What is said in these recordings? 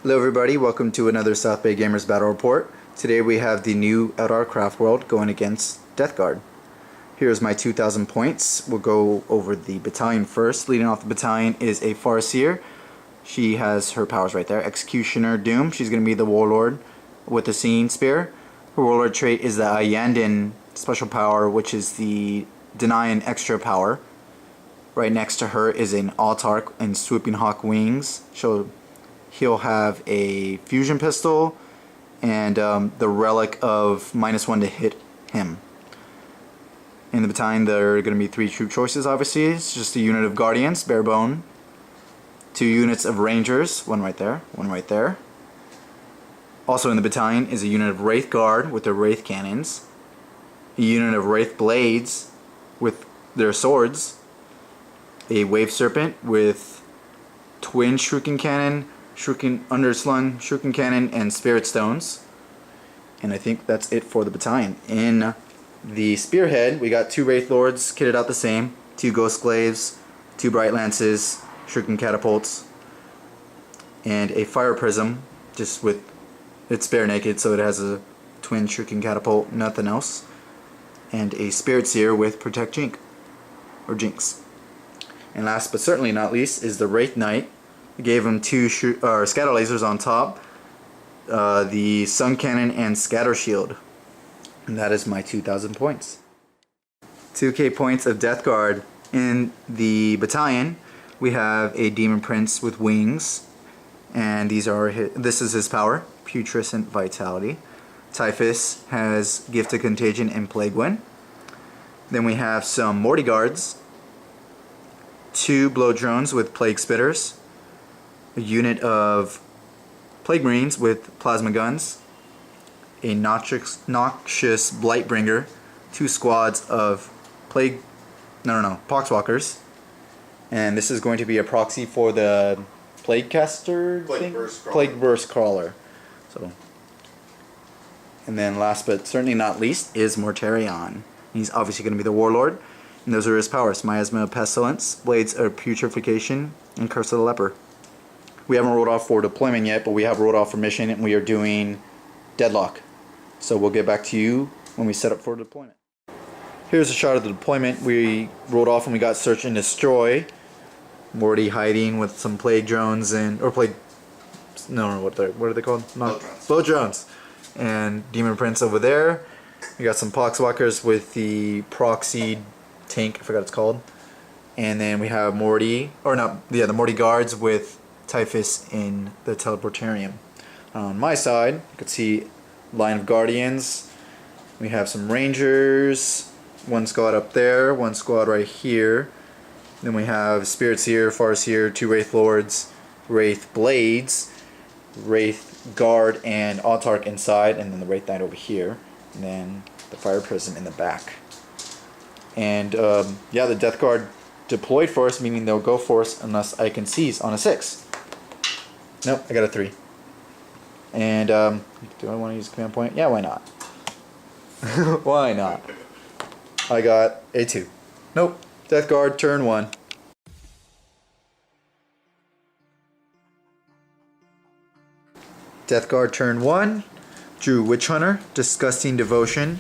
Hello everybody, welcome to another South Bay Gamers Battle Report. Today we have the new Eldar Craftworld going against Death Guard. Here's my 2,000 points. We'll go over the battalion first. Leading off the battalion is a Farseer. She has her powers right there. Executioner Doom. She's going to be the Warlord with the Seeing Spear. Her Warlord trait is the Iyanden special power, which is the Denying Extra Power. Right next to her is an Autarch and Swooping Hawk Wings. He'll have a fusion pistol and the relic of -1 to hit him. In the battalion there are going to be 3 troop choices obviously. It's just a unit of Guardians, bare bone. 2 units of Rangers, one right there, one right there. Also in the battalion is a unit of Wraith Guard with their Wraith cannons. A unit of Wraith Blades with their swords. A Wave Serpent with twin Shuriken Cannon, Underslung Shuriken Cannon, and Spirit Stones. And I think that's it for the battalion. In the Spearhead, we got 2 Wraith Lords kitted out the same, 2 Ghost Glaives, 2 Bright Lances, Shuriken Catapults, and a Fire Prism, just with it's bare naked, so it has a twin Shuriken Catapult, nothing else, and a Spirit Seer with Protect Jinx. And last but certainly not least is the Wraith Knight. We gave him 2 scatter lasers on top, the Sun Cannon and Scatter Shield. And that is my 2,000 points. 2k points of Death Guard. In the battalion, we have a Demon Prince with wings, and this is his power, Putrescent Vitality. Typhus has Gift of Contagion and Plague Wind. Then we have some Morty Guards, 2 Blow Drones with Plague Spitters, a unit of Plague Marines with Plasma Guns, a Noxious Blightbringer, 2 squads of Poxwalkers, and this is going to be a proxy for the Plague Burst Crawler. So, and then last but certainly not least is Mortarian. He's obviously going to be the Warlord, and those are his powers: Miasma of Pestilence, Blades of Putrefaction, and Curse of the Leper. We haven't rolled off for deployment yet, but we have rolled off for mission, and we are doing Deadlock. So we'll get back to you when we set up for deployment. Here's a shot of the deployment. We rolled off and we got Search and Destroy. Morty hiding with some Plague Drones what are they called? Blow Drones. And Demon Prince over there. We got some Poxwalkers with the Proxy tank, I forgot what it's called. And then we have the Morty Guards with Typhus in the Teleportarium. On my side, you can see line of Guardians. We have some Rangers, 1 squad up there, 1 squad right here. Then we have Spirit Seer, Farseer, 2 Wraith Lords, Wraith Blades, Wraith Guard, and Autarch inside, and then the Wraith Knight over here, and then the Fire Prism in the back. And yeah, the Death Guard deployed for us, meaning they'll go for us unless I can seize on a 6. Nope, I got a 3. And do I want to use a command point? Yeah, why not? Why not? I got a 2. Nope. Death Guard, turn 1. Death Guard, turn 1. Drew Witch Hunter, Disgusting Devotion,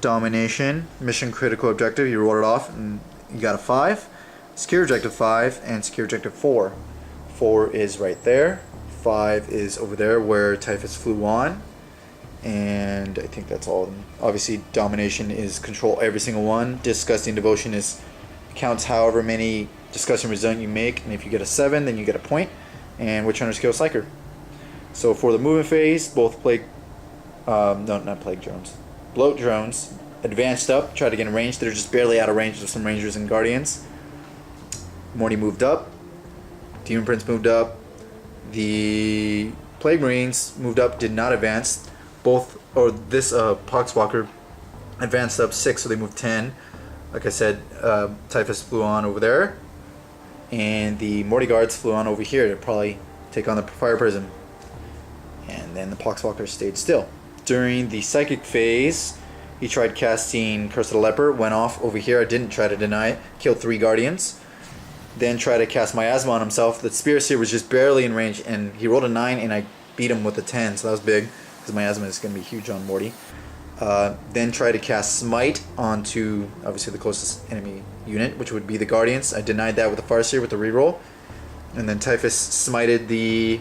Domination, Mission Critical Objective. You rolled it off and you got a 5. Secure Objective 5 and Secure Objective 4. 4 is right there. 5 is over there where Typhus flew on. And I think that's all of them. Obviously, Domination is control every single one. Disgusting Devotion counts however many Disgusting Result you make. And if you get a 7, then you get a point. And Witch Hunter's kill Psyker. So for the movement phase, both Bloat Drones advanced up, tried to get in range. They're just barely out of range of some Rangers and Guardians. Morty moved up. Demon Prince moved up. The Plague Marines moved up, did not advance. This Poxwalker advanced up 6, so they moved 10. Like I said, Typhus flew on over there. And the Morty Guards flew on over here to probably take on the Fire Prism. And then the Poxwalker stayed still. During the Psychic phase, he tried casting Curse of the Leper, went off over here. I didn't try to deny it. Killed 3 Guardians. Then try to cast Miasma on himself. The Spear Seer was just barely in range, and he rolled a 9, and I beat him with a 10, so that was big, because Miasma is going to be huge on Morty. Then try to cast Smite onto, obviously, the closest enemy unit, which would be the Guardians. I denied that with the Farseer with the reroll. And then Typhus smited the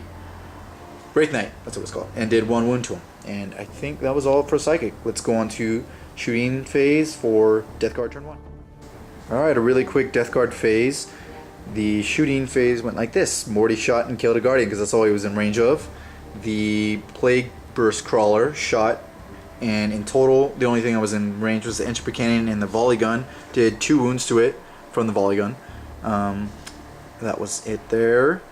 Wraith Knight, that's what it was called, and did 1 wound to him. And I think that was all for Psychic. Let's go on to shooting phase for Death Guard turn 1. Alright, a really quick Death Guard phase. The shooting phase went like this. Morty shot and killed a Guardian because that's all he was in range of. The Plague Burst Crawler shot, and in total the only thing I was in range was the Entropy Cannon and the Volley Gun. Did 2 wounds to it from the Volley Gun. That was it there.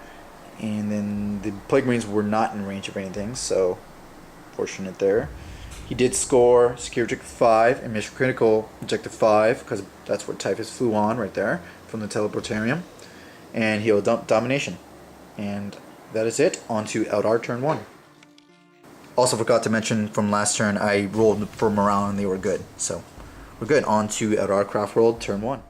And then the Plague Marines were not in range of anything, so fortunate there. He did score Secure Objective 5 and Mission Critical Objective 5, because that's where Typhus flew on right there from the Teleportarium. And he'll dump Domination. And that is it. On to Eldar turn 1. Also forgot to mention from last turn, I rolled for morale and they were good. So we're good. On to Eldar Craftworld turn 1.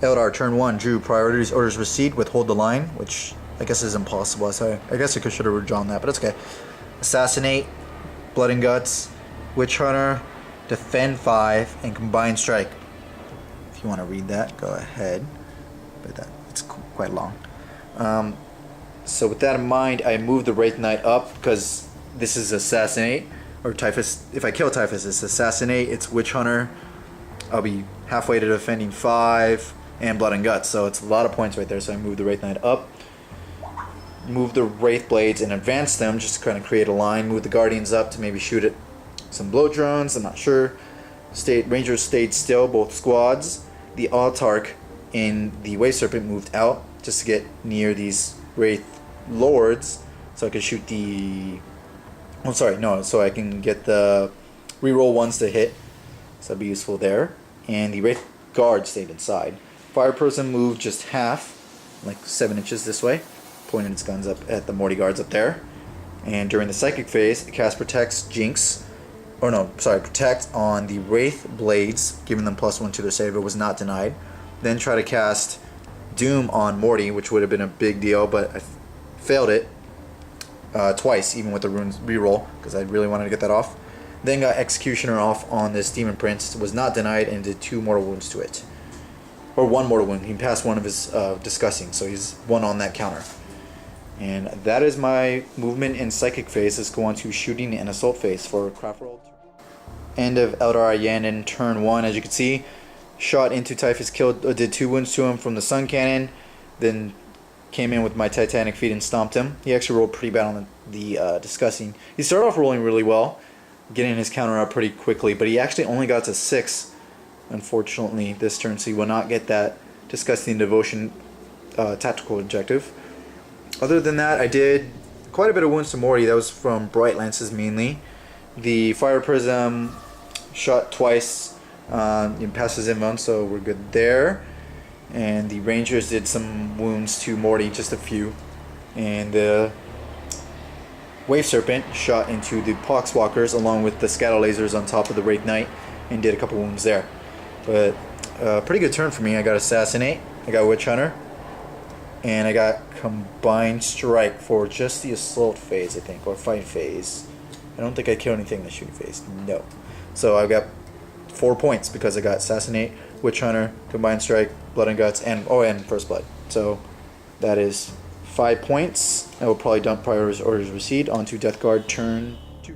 Eldar turn 1 drew priorities orders received with hold the line, which I guess is impossible. So I guess I should have drawn that, but it's okay. Assassinate, Blood and Guts, Witch Hunter, Defend 5, and Combined Strike. If you want to read that, go ahead. But it's quite long. So with that in mind, I moved the Wraith Knight up because this is Assassinate, or Typhus. If I kill Typhus, it's Assassinate, it's Witch Hunter. I'll be halfway to Defending 5 and Blood and Guts, so it's a lot of points right there. So I moved the Wraith Knight up. Move the Wraith Blades and advance them, just to kind of create a line. Move the Guardians up to maybe shoot at some blow drones, I'm not sure. Rangers stayed still, both squads. The Autarch in the Wave Serpent moved out just to get near these Wraith Lords, so I could shoot the... Oh, sorry, no, so I can get the reroll ones to hit, so that'd be useful there. And the Wraith Guard stayed inside. Fire Person moved just half, like 7 inches this way, pointing its guns up at the Morty Guards up there. And during the Psychic phase, it cast Protects Jinx, or no, sorry, Protect on the Wraith Blades, giving them +1 to their save. It was not denied. Then try to cast Doom on Morty, which would have been a big deal, but I failed it twice, even with the runes reroll, because I really wanted to get that off. Then got Executioner off on this Demon Prince, was not denied, and did 2 mortal wounds to it. Or 1 mortal wound. He passed one of his Discussing, so he's 1 on that counter. And that is my movement in Psychic phase. Let's go on to shooting and assault phase for Craftworld. End of Eldar Iyanden turn 1. As you can see, shot into Typhus, did 2 wounds to him from the Sun Cannon, then came in with my Titanic Feet and stomped him. He actually rolled pretty bad on the Discussing. He started off rolling really well, getting his counter up pretty quickly, but he actually only got to 6, unfortunately, this turn, so he will not get that Disgusting Devotion tactical objective. Other than that, I did quite a bit of wounds to Morty. That was from Bright Lances mainly. The Fire Prism shot twice, passes him on, so we're good there. And the Rangers did some wounds to Morty, just a few. And the Wave Serpent shot into the Poxwalkers along with the Scatter Lasers on top of the Wraith Knight and did a couple wounds there. But pretty good turn for me. I got Assassinate, I got Witch Hunter, and I got Combined Strike for just the assault phase, I think, or fight phase. I don't think I killed anything in the shooting phase. No. So I got 4 points because I got Assassinate, Witch Hunter, Combined Strike, Blood and Guts, and First Blood. So that is 5 points. I will probably dump prior orders received onto Death Guard turn 2.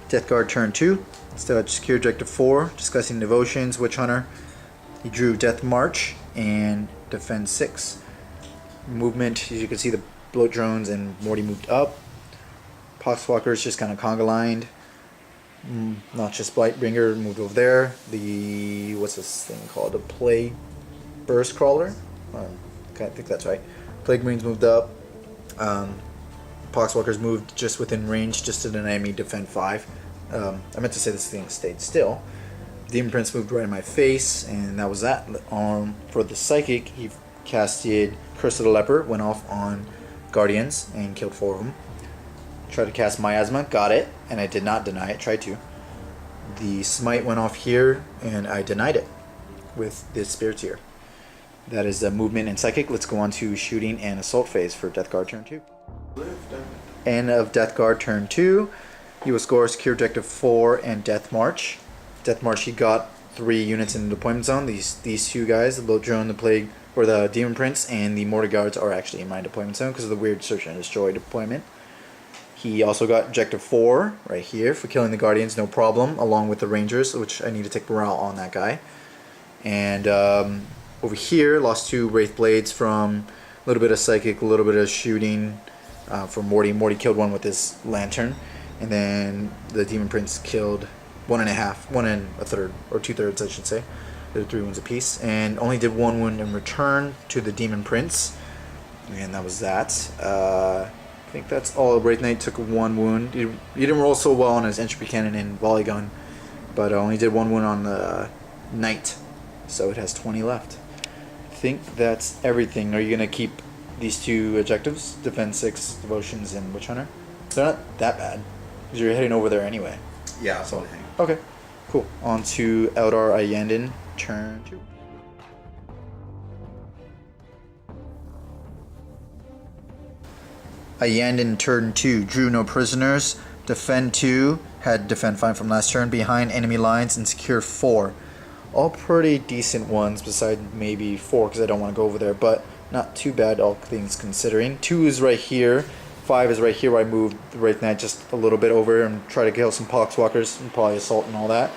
Death Guard turn 2. Still at Secure Objective 4, Discussing Devotions, Witch Hunter. He drew Death March and Defend 6. Movement, as you can see, the Bloat Drones and Morty moved up. Poxwalkers just kind of conga lined. Noxious Blightbringer moved over there. The, what's this thing called? The Plague Burst Crawler? I think that's right. Plague Marines moved up. Poxwalkers moved just within range, just to deny me Defend 5. I meant to say this thing stayed still. Demon Prince moved right in my face, and that was that. For the Psychic, he casted Curse of the Leper, went off on Guardians, and killed 4 of them. Tried to cast Miasma, got it, and I did not deny it, tried to. The Smite went off here, and I denied it with this Spiriteer. That is the movement and Psychic. Let's go on to Shooting and Assault phase for Death Guard turn 2. End of Death Guard turn 2. He will score Secure Objective 4 and Death March. Death March, he got 3 units in the deployment zone. These two guys, the Bloat Drone, the Plague, or the Demon Prince, and the Mortar Guards are actually in my deployment zone because of the weird Search and Destroy deployment. He also got Objective 4 right here for killing the Guardians, no problem, along with the Rangers, which I need to take morale on that guy. And over here, lost 2 Wraith Blades from a little bit of Psychic, a little bit of Shooting from Morty. Morty killed one with his Lantern. And then the Demon Prince killed 1 1/3, or 2/3 I should say. They did 3 wounds apiece. And only did 1 wound in return to the Demon Prince. And that was that. I think that's all. Wraith Knight took 1 wound. He didn't roll so well on his Entropy Cannon and Volley Gun, but only did 1 wound on the Knight, so it has 20 left. I think that's everything. Are you going to keep these 2 objectives? Defense 6, Devotions, and Witch Hunter? They're not that bad, because you're heading over there anyway. Yeah, so okay, cool. On to Eldar Iyanden, turn 2. Iyanden turn 2, drew no prisoners, defend 2, had defend 5 from last turn, behind enemy lines, and secure 4. All pretty decent ones, besides maybe 4 because I don't want to go over there, but not too bad all things considering. 2 is right here, 5 is right here where I moved the Wraith Knight just a little bit over and try to kill some Poxwalkers and probably assault and all that.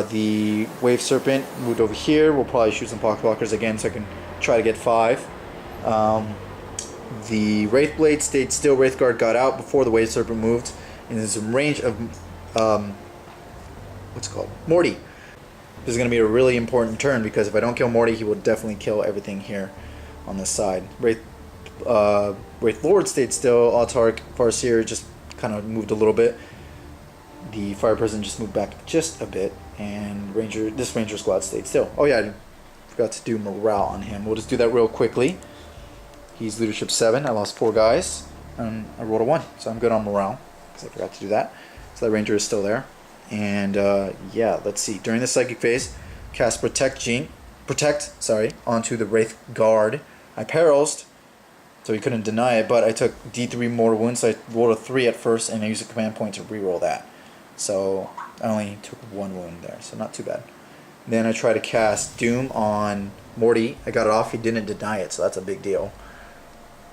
The Wave Serpent moved over here, we'll probably shoot some Poxwalkers again so I can try to get 5. The Wraith Blade stayed still. Wraith Guard got out before the Wave Serpent moved. And there's a range of, what's it called? Morty. This is going to be a really important turn because if I don't kill Morty, he will definitely kill everything here on this side. Wraith Lord stayed still. Autarch, Farseer just kind of moved a little bit. The Fire Prison just moved back just a bit. And this Ranger Squad stayed still. Oh yeah, I forgot to do morale on him. We'll just do that real quickly. He's Leadership 7. I lost 4 guys. And I rolled a 1. So I'm good on morale. Because I forgot to do that. So that Ranger is still there. And yeah, let's see. During the Psychic phase, cast Protect onto the Wraith Guard. I Perils, so he couldn't deny it. But I took D3 more wounds. So I rolled a 3 at first. And I used a command point to reroll that. So I only took 1 wound there. So not too bad. Then I tried to cast Doom on Morty. I got it off. He didn't deny it. So that's a big deal.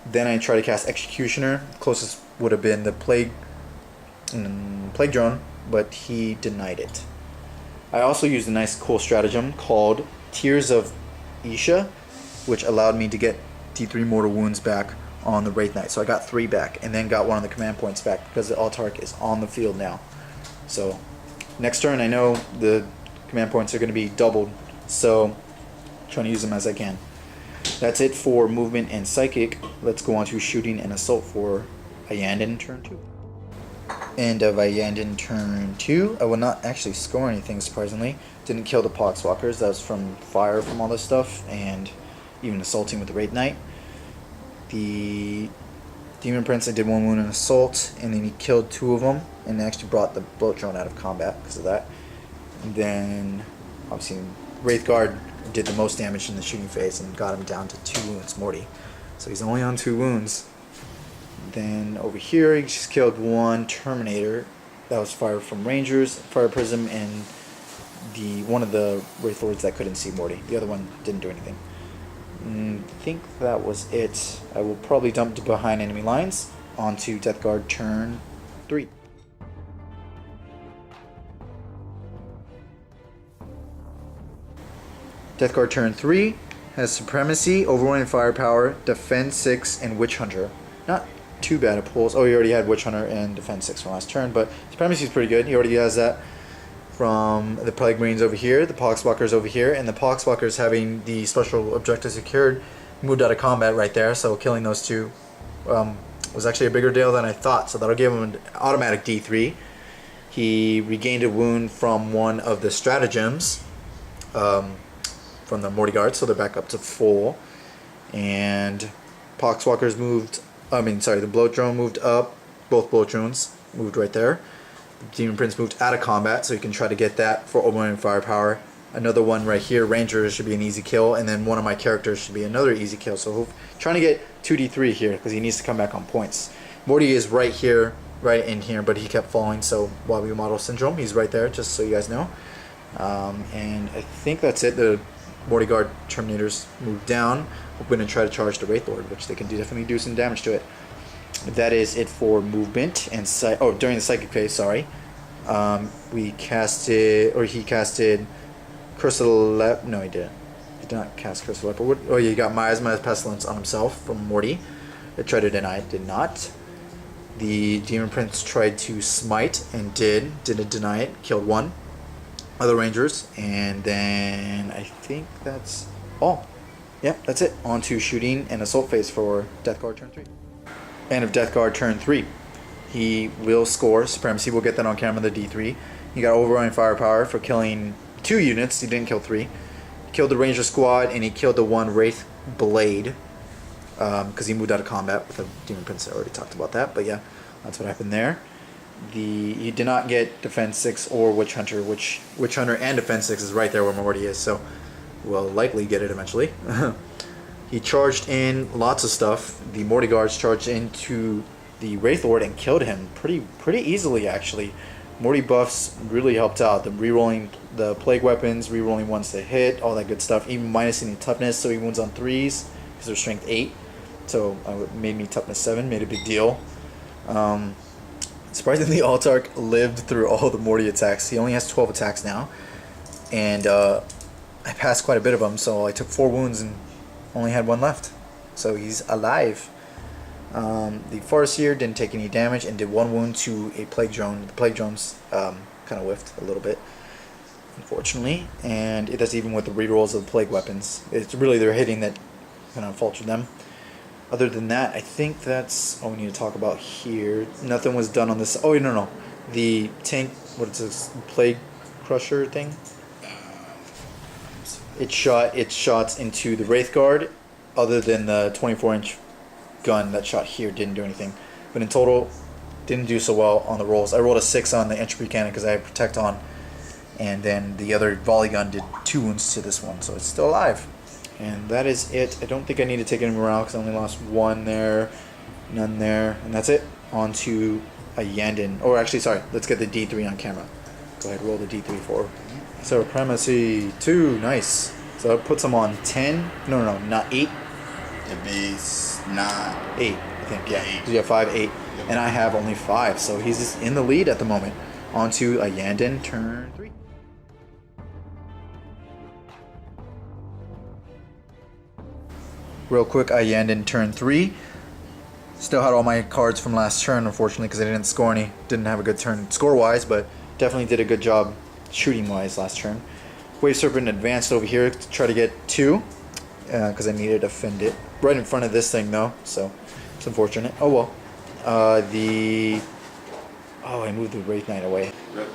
Then I tried to cast Executioner. Closest would have been the Plague Drone, but he denied it. I also used a nice cool stratagem called Tears of Isha, which allowed me to get D3 mortal wounds back on the Wraith Knight. So I got 3 back, and then got 1 of the command points back because the Autarch is on the field now. So next turn I know the command points are going to be doubled, so I'm trying to use them as I can. That's it for movement and Psychic. Let's go on to Shooting and Assault for Iyanden turn 2. End of Iyanden turn 2. I will not actually score anything, surprisingly. Didn't kill the Poxwalkers. That was from fire from all this stuff, and even assaulting with the Wraith Knight. The Demon Prince, I did 1 wound in assault, and then he killed 2 of them, and actually brought the Bloat Drone out of combat because of that. And then, obviously, Wraith Guard did the most damage in the shooting phase and got him down to 2 wounds, Morty. So he's only on 2 wounds. Then over here, he just killed 1 Terminator. That was fire from Rangers, Fire Prism, and one of the Wraith Lords that couldn't see Morty. The other one didn't do anything. I think that was it. I will probably dump to behind enemy lines onto Death Guard turn 3. Death Guard turn 3 has Supremacy, Overwhelming Firepower, Defend 6, and Witch Hunter. Not too bad at pulls. Oh, he already had Witch Hunter and Defend 6 from last turn, but Supremacy is pretty good. He already has that from the Plague Marines over here, the Poxwalkers over here, and the Poxwalkers having the special objective secured, moved out of combat right there, so killing those 2 was actually a bigger deal than I thought, so that'll give him an automatic D3. He regained a wound from one of the stratagems, from the Morty Guard, so they're back up to full. And Poxwalkers moved, the Bloat Drone moved up both bullet drones moved right there. The Demon Prince moved out of combat, so you can try to get that for overwhelming firepower. Another one right here, Ranger, should be an easy kill, and then one of my characters should be another easy kill. So trying to get 2d3 here because he needs to come back on points. Morty is right here, right in here, but he kept falling, so Wabi Model Syndrome, he's right there, just so you guys know. And I think that's it. The Morty Guard Terminators moved down. We're going to try to charge the Wraith Lord, which they can definitely do some damage to it. That is it for movement and during the psychic phase. Sorry, he casted Curse of the No, he didn't. He did not cast Curse of the Leopard. Oh, yeah, you got Miasma of Pestilence on himself from Morty. It tried to deny it, did not. The Demon Prince tried to smite and didn't deny it. Killed one other Rangers, and then I think that's all. Yep, that's it. On to shooting and assault phase for Death Guard turn 3. End of Death Guard turn 3. He will score Supremacy. We'll get that on camera, the D3. He got overwhelming firepower for killing 2 units. He didn't kill 3. He killed the Ranger squad, and he killed the one Wraith Blade because he moved out of combat with the Demon Prince. I already talked about that, but yeah, that's what happened there. He did not get Defense 6 or Witch Hunter, which Witch Hunter and Defense 6 is right there where Morty is, so we'll likely get it eventually. He charged in lots of stuff. The Morty Guards charged into the Wraith Lord and killed him pretty easily, actually. Morty buffs really helped out. The rerolling the plague weapons, rerolling ones to hit, all that good stuff. Even minusing the toughness, so he wounds on 3s because they're strength 8. So it made me toughness 7, made a big deal. Surprisingly, Altark lived through all the Morty attacks. He only has 12 attacks now, and I passed quite a bit of them, so I took 4 wounds and only had 1 left. So he's alive. The Farseer didn't take any damage and did 1 wound to a Plague Drone. The Plague Drones kind of whiffed a little bit, unfortunately, and that's even with the rerolls of the Plague weapons. It's really their hitting that kind of faltered them. Other than that, I think that's all we need to talk about here. Nothing was done on this. Oh, no. The tank, what is this, Plague Crusher thing? It shot its shots into the Wraith Guard, other than the 24-inch gun that shot here didn't do anything. But in total, didn't do so well on the rolls. I rolled a 6 on the entropy cannon because I had Protect on, and then the other volley gun did 2 wounds to this one, so it's still alive. And that is it. I don't think I need to take any morale because I only lost 1 there, none there, and that's it. On to Iyanden. Or actually, sorry, let's get the D3 on camera. Go ahead, roll the D3 for Supremacy 2. Nice. So it puts him on 10. No, not 8. It'd be 9. 8, I think, yeah. 8. You have 5, 8. Yep. And I have only 5, so he's in the lead at the moment. On to Iyanden turn 3. Real quick, Iyanden turn 3. Still had all my cards from last turn, unfortunately, because I didn't score any. Didn't have a good turn score-wise, but definitely did a good job shooting-wise last turn. Wave Serpent advanced over here to try to get 2, because I needed to defend it. Right in front of this thing, though, so it's unfortunate. Oh, well. I moved the Wraith Knight away. Yep.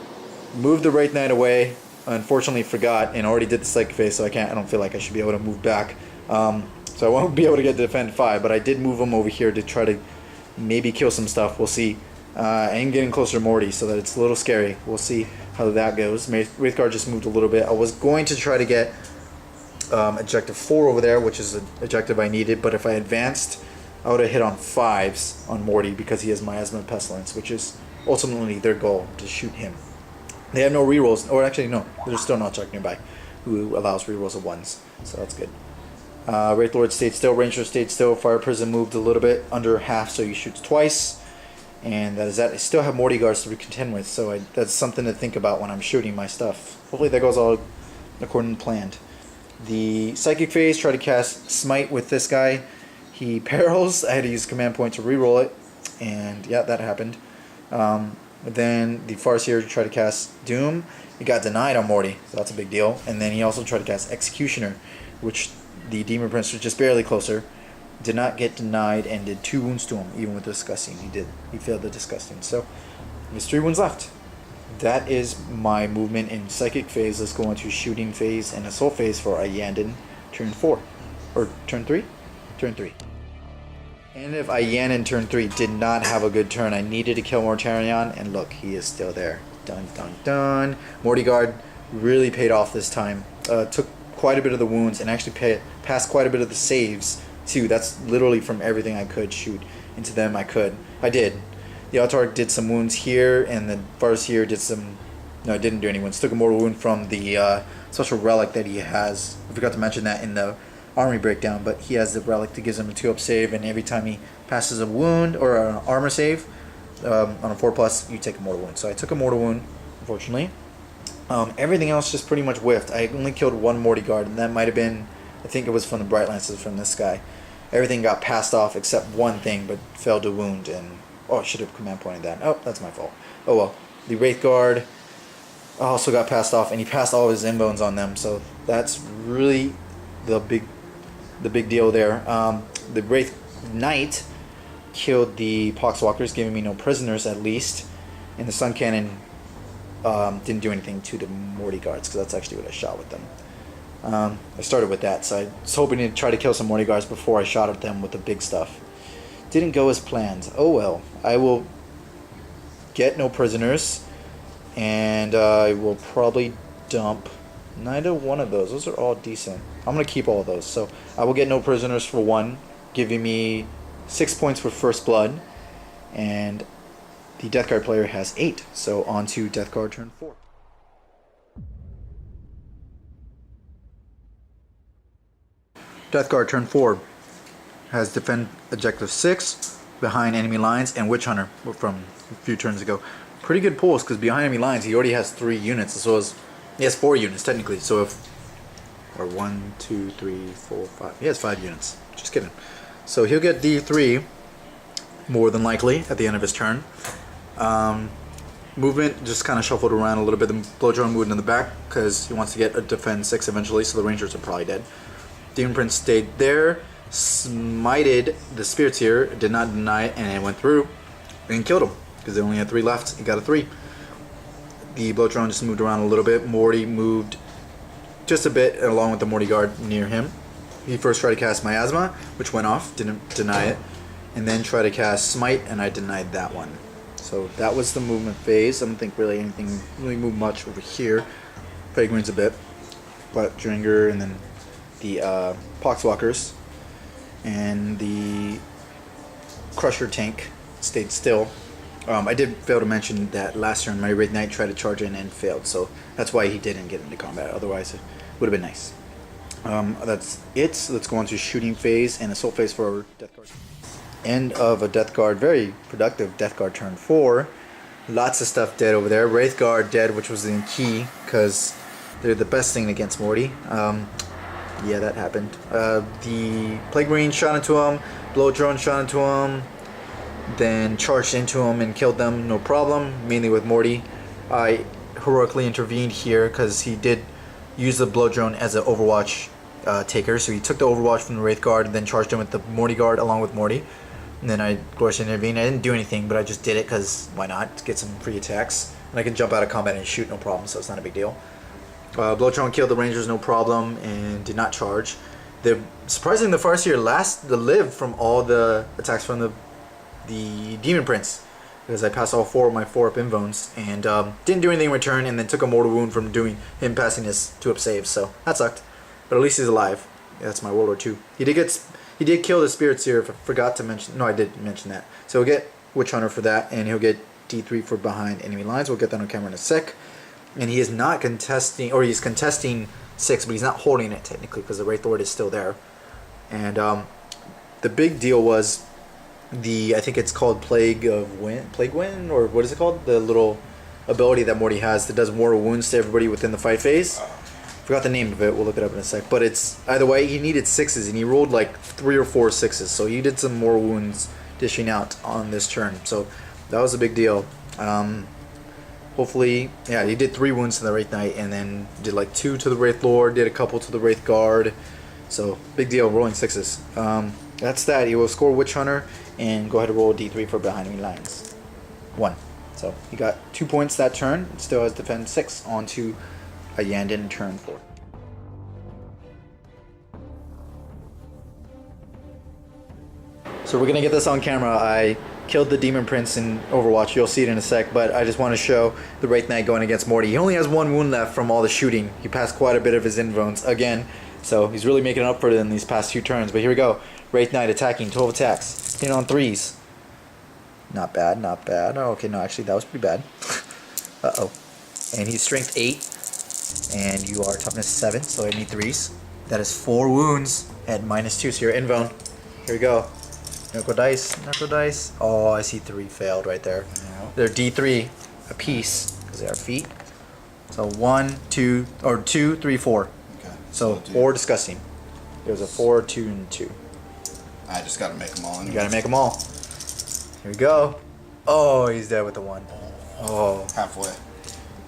Moved the Wraith Knight away. Unfortunately, forgot, and already did the Psychic Phase, so I don't feel like I should be able to move back. So I won't be able to get to defend 5, but I did move him over here to try to maybe kill some stuff. We'll see. I am getting closer to Morty, so that it's a little scary. We'll see how that goes. Wraith Guard just moved a little bit. I was going to try to get objective 4 over there, which is an objective I needed, but if I advanced, I would have hit on 5s on Morty because he has Miasma of Pestilence, which is ultimately their goal, to shoot him. They have no rerolls, or actually no, there's still an Altark nearby who allows rerolls of 1s, so that's good. Wraith Lord stayed still, Ranger stayed still, Fire Prism moved a little bit, under half, so he shoots twice. And that is that. I still have Morty Guards to contend with, so that's something to think about when I'm shooting my stuff. Hopefully that goes all according to planned. The Psychic Phase, try to cast Smite with this guy. He perils. I had to use Command Point to reroll it, and yeah, that happened. Then the Farseer tried to cast Doom. He got denied on Morty, so that's a big deal. And then he also tried to cast Executioner, which the Demon Prince was just barely closer. Did not get denied and did 2 wounds to him, even with Disgusting. He failed the Disgusting. So there's 3 wounds left. That is my movement in Psychic Phase. Let's go into Shooting Phase and Assault Phase for Iyanden turn 4. Or turn 3? Turn 3. And if Iyanden Turn 3 did not have a good turn, I needed to kill Mortarian, and look, he is still there. Dun dun dun. Mortiguard really paid off this time. Took quite a bit of the wounds and actually passed quite a bit of the saves too. That's literally from everything I could shoot into them. I did. The Altar did some wounds here, and the Farseer did some. No, I didn't do any wounds. Took a mortal wound from the special relic that he has. I forgot to mention that in the army breakdown, but he has the relic that gives him a 2-up save, and every time he passes a wound or an armor save on a 4+, you take a mortal wound. So I took a mortal wound, unfortunately. Everything else just pretty much whiffed. I only killed one Mortiguard, and that might have been, I think it was from the Bright Lances from this guy. Everything got passed off except one thing, but failed to wound, and oh, I should have command pointed that. Oh, that's my fault. Oh well. The Wraith Guard also got passed off, and he passed all of his inbones on them, so that's really the big deal there. The Wraith Knight killed the Poxwalkers, giving me no prisoners at least, and the Sun Cannon didn't do anything to the Mortiguards, because that's actually what I shot with them. I started with that, so I was hoping to try to kill some Mortiguards before I shot at them with the big stuff. Didn't go as planned. Oh well. I will get no prisoners, and I will probably dump neither one of those. Those are all decent. I'm going to keep all of those. So I will get no prisoners for 1, giving me 6 points for First Blood, and the Death Guard player has 8. So on to Death Guard turn 4. Death Guard turn 4 has defend objective 6 behind enemy lines and Witch Hunter from a few turns ago. Pretty good pulls, because behind enemy lines he already has 3 units, as well as he has 4 units technically. So if or 1, 2, 3, 4, 5. He has 5 units. Just kidding. So he'll get D3 more than likely at the end of his turn. Movement just kind of shuffled around a little bit. The Blowdrone moved in the back because he wants to get a defend 6 eventually, so the Rangers are probably dead. Demon Prince stayed there, smited the Spirits here, did not deny it, and it went through and killed him because they only had 3 left. He got a 3. The Blowdrone just moved around a little bit. Morty moved just a bit along with the Mortiguard near him. He first tried to cast Miasma, which went off, didn't deny it, and then tried to cast Smite, and I denied that one. So that was the movement phase. I don't think really anything really moved much over here. Vagrant's a bit, but Dringer, and then the Poxwalkers and the Crusher tank stayed still. I did fail to mention that last turn my Wraith Knight tried to charge in and failed, so that's why he didn't get into combat. Otherwise, it would have been nice. That's it. So let's go on to shooting phase and assault phase for our Death Guard. End of a Death Guard, very productive Death Guard turn 4. Lots of stuff dead over there. Wraith Guard dead, which was the key, because they're the best thing against Morty. Yeah, that happened. The Plague Marine shot into him, Blow Drone shot into him, then charged into him and killed them, no problem, mainly with Morty. I heroically intervened here because he did use the Blow Drone as an Overwatch taker, so he took the Overwatch from the Wraith Guard and then charged him with the Morty Guard along with Morty. And then I gloriously intervened. I didn't do anything, but I just did it because why not? To get some free attacks. And I can jump out of combat and shoot, no problem, so it's not a big deal. Blowtron killed the Rangers, no problem, and did not charge. Surprisingly, the Farseer lived from all the attacks from the Demon Prince, because I passed all 4 of my 4-up invones, and didn't do anything in return, and then took a mortal wound from him passing his 2-up saves, so that sucked. But at least he's alive. Yeah, that's my World War II. He did kill the Spirits here. If I forgot to mention, no, I did mention that. So he'll get Witch Hunter for that, and he'll get D3 for behind enemy lines. We'll get that on camera in a sec. And he is not contesting, or he's contesting 6, but he's not holding it technically because the Wraith Lord is still there. And the big deal was I think it's called Plague Wind, or what is it called? The little ability that Morty has that does mortal wounds to everybody within the fight phase. Forgot the name of it. We'll look it up in a sec. But it's either way, he needed 6s, and he rolled like 3 or 4 6s. So he did some mortal wounds dishing out on this turn. So that was a big deal. Hopefully, yeah, he did 3 wounds to the Wraith Knight, and then did like 2 to the Wraith Lord, did a couple to the Wraith Guard. So big deal, rolling 6s. That's that. He will score Witch Hunter and go ahead and roll a D3 for behind enemy lines. 1. So he got 2 points that turn. Still has defend 6 onto Iyanden turn 4. So we're gonna get this on camera. I killed the Demon Prince in Overwatch. You'll see it in a sec, but I just want to show the Wraith Knight going against Morty. He only has 1 wound left from all the shooting. He passed quite a bit of his invones again, so he's really making up for it in these past 2 turns. But here we go. Wraith Knight attacking, 12 attacks, hitting on 3s. Not bad, not bad. Oh, okay, no, actually that was pretty bad. Uh-oh. And he's strength 8, and you are toughness 7, so I need 3s. That is 4 wounds at -2, so you're invone. Here we go. Narco dice, narco dice. Oh, I see 3 failed right there. Yeah. They're D3 a piece because they are feet. So 1, 2, or 2, 3, 4. Okay. So 4 disgusting. There's a 4, 2, and 2. I just gotta make them all. Anyways. You gotta make them all. Here we go. Oh, he's dead with the 1. Oh. Halfway.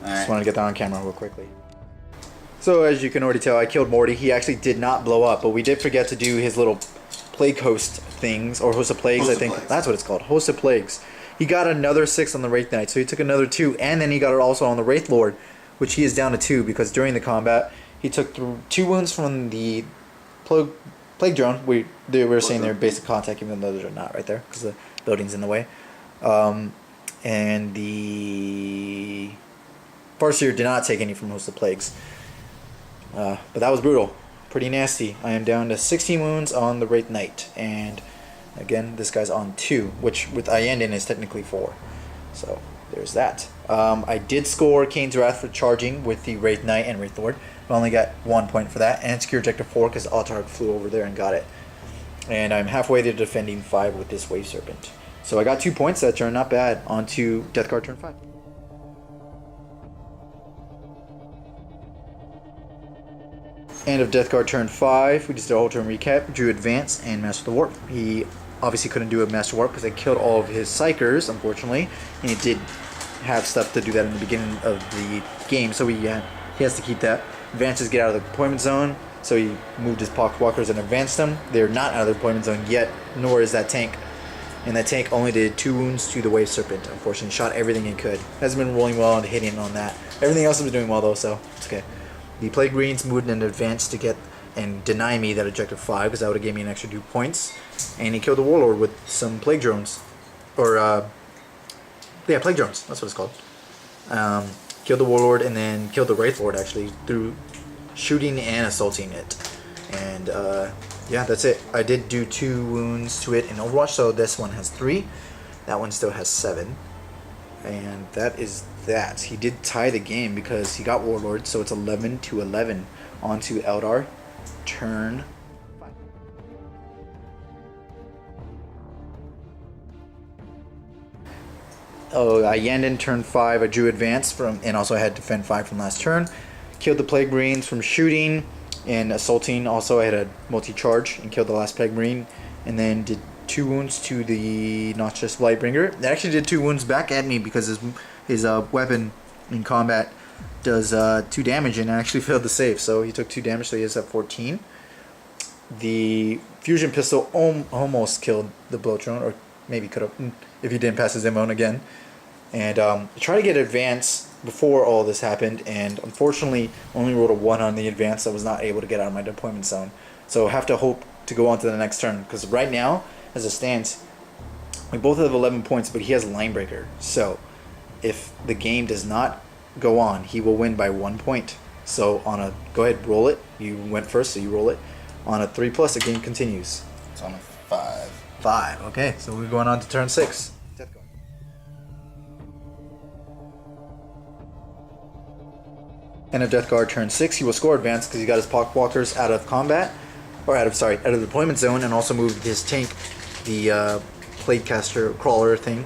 Just want to get that on camera real quickly. So as you can already tell, I killed Morty. He actually did not blow up, but we did forget to do his little plague host things, or host of plagues, I think. That's what it's called, host of plagues. He got another 6 on the Wraith Knight, so he took another 2, and then he got it also on the Wraith Lord, which he is down to 2, because during the combat, he took 2 wounds from the plague drone. We were saying they're basic contact, even though they're not right there, because the building's in the way. And the Farseer did not take any from host of plagues. But that was brutal. Pretty nasty. I am down to 16 wounds on the Wraith Knight. And again, this guy's on 2, which with Iyanden is technically 4. So there's that. I did score Kane's Wrath for charging with the Wraith Knight and Wraith Lord. I only got 1 point for that. And secure objective 4 because Autark flew over there and got it. And I'm halfway to defending 5 with this Wave Serpent. So I got 2 points that turn, not bad. On to Death Guard turn 5. End of Death Guard turn 5. We just did a whole turn recap. Drew Advance and Master the Warp. He obviously couldn't do a Master Warp because I killed all of his Psychers, unfortunately. And he did have stuff to do that in the beginning of the game, so he has to keep that. Advances get out of the deployment zone, so he moved his Pocket and advanced them. They're not out of the deployment zone yet, nor is that tank. And that tank only did 2 wounds to the Wave Serpent, unfortunately. Shot everything it could. Hasn't been rolling well and hitting on that. Everything else has been doing well, though, so it's okay. The Plague Greens moved in advance to get and deny me that objective 5, because that would have gave me an extra 2 points. And he killed the Warlord with some Plague Drones. Or, yeah, Plague Drones. That's what it's called. Killed the Warlord and then killed the Wraith Lord, actually, through shooting and assaulting it. And, yeah, that's it. I did do 2 wounds to it in Overwatch, so this one has 3. That one still has 7. And that is that. He did tie the game because he got Warlord, so it's 11 to 11 onto Eldar turn 5. Oh, Iyanden turn 5. I drew advance from, and also I had defend 5 from last turn. Killed the Plague Marines from shooting and assaulting. Also, I had a multi-charge and killed the last Plague Marine, and then did 2 wounds to the Noxious Blightbringer. That actually did 2 wounds back at me because his weapon in combat does 2 damage and actually failed to save. So he took 2 damage, so he is at 14. The fusion pistol almost killed the Blowtron, or maybe could have if he didn't pass his M1 again. And try to get advance before all this happened, and unfortunately only rolled a 1 on the advance. I was not able to get out of my deployment zone. So have to hope to go on to the next turn, because right now, as it stands, we both have 11 points, but he has Linebreaker. So if the game does not go on, he will win by 1 point. So on a, go ahead, roll it. You went first, so you roll it. On a 3+, the game continues. It's on a 5. 5, okay. So we're going on to turn 6. Death Guard. And a Death Guard turn 6, he will score advance because he got his Pocket out of combat, or out of the deployment zone, and also moved his tank, the Plaguecaster crawler thing.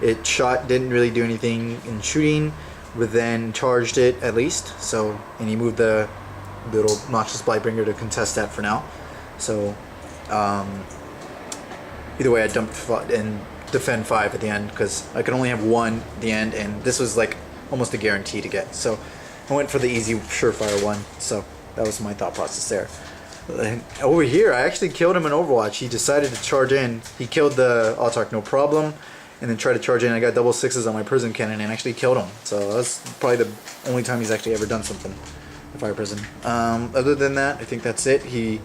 It shot, didn't really do anything in shooting, but then charged it at least. So, and he moved the little Noxious Blightbringer to contest that for now. So, either way, I dumped and defend 5 at the end because I could only have 1 at the end, and this was like almost a guarantee to get. So, I went for the easy, surefire one. So that was my thought process there. Over here, I actually killed him in Overwatch. He decided to charge in. He killed the Autark, no problem, and then tried to charge in. I got double 6s on my Prison Cannon and actually killed him. So that's probably the only time he's actually ever done something, the Fire Prison. Other than that, I think that's it. He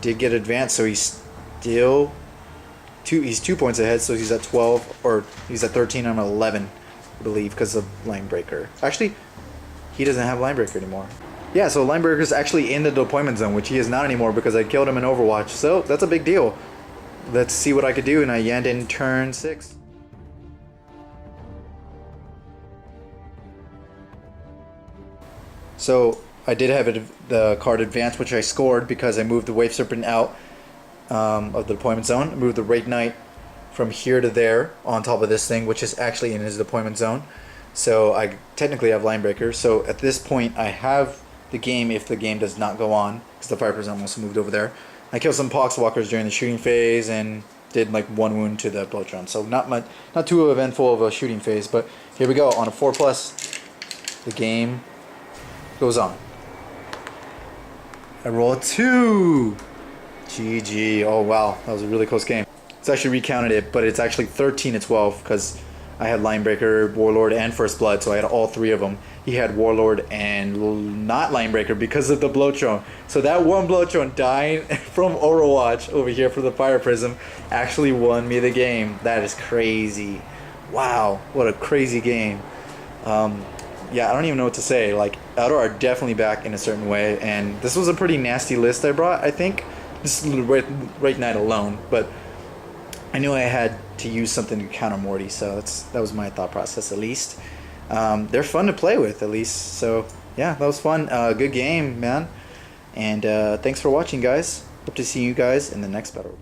did get advanced, so he still he's 2 points ahead, so he's at 12, or he's at 13. I'm at 11, I believe, because of Linebreaker. Actually, he doesn't have Linebreaker anymore. Yeah, so Linebreaker's actually in the deployment zone, which he is not anymore because I killed him in Overwatch. So that's a big deal. Let's see what I could do in Iyanden Turn 6. So I did have the card Advance, which I scored because I moved the Wave Serpent out of the deployment zone. I moved the Raid Knight from here to there on top of this thing, which is actually in his deployment zone. So I technically have Linebreaker. So at this point, I have the game if the game does not go on, because the 5% almost moved over there. I killed some Poxwalkers during the shooting phase and did like 1 wound to the Blowtron. So not too eventful of a shooting phase, but here we go on a 4+. The game goes on. I roll a 2. GG. Oh wow, that was a really close game. It's actually recounted it, but it's actually 13-12 because I had Linebreaker, Warlord, and First Blood, so I had all 3 of them. He had Warlord and not Linebreaker because of the Blowtron. So that one Blowtron dying from Overwatch over here for the Fire Prism actually won me the game. That is crazy. Wow, what a crazy game. Yeah, I don't even know what to say. Like, Eldar are definitely back in a certain way, and this was a pretty nasty list I brought, I think. This is Raid Knight alone, but I knew I had to use something to counter Morty, so that was my thought process at least. They're fun to play with at least, so yeah, that was fun. Good game, man. And thanks for watching, guys. Hope to see you guys in the next battle.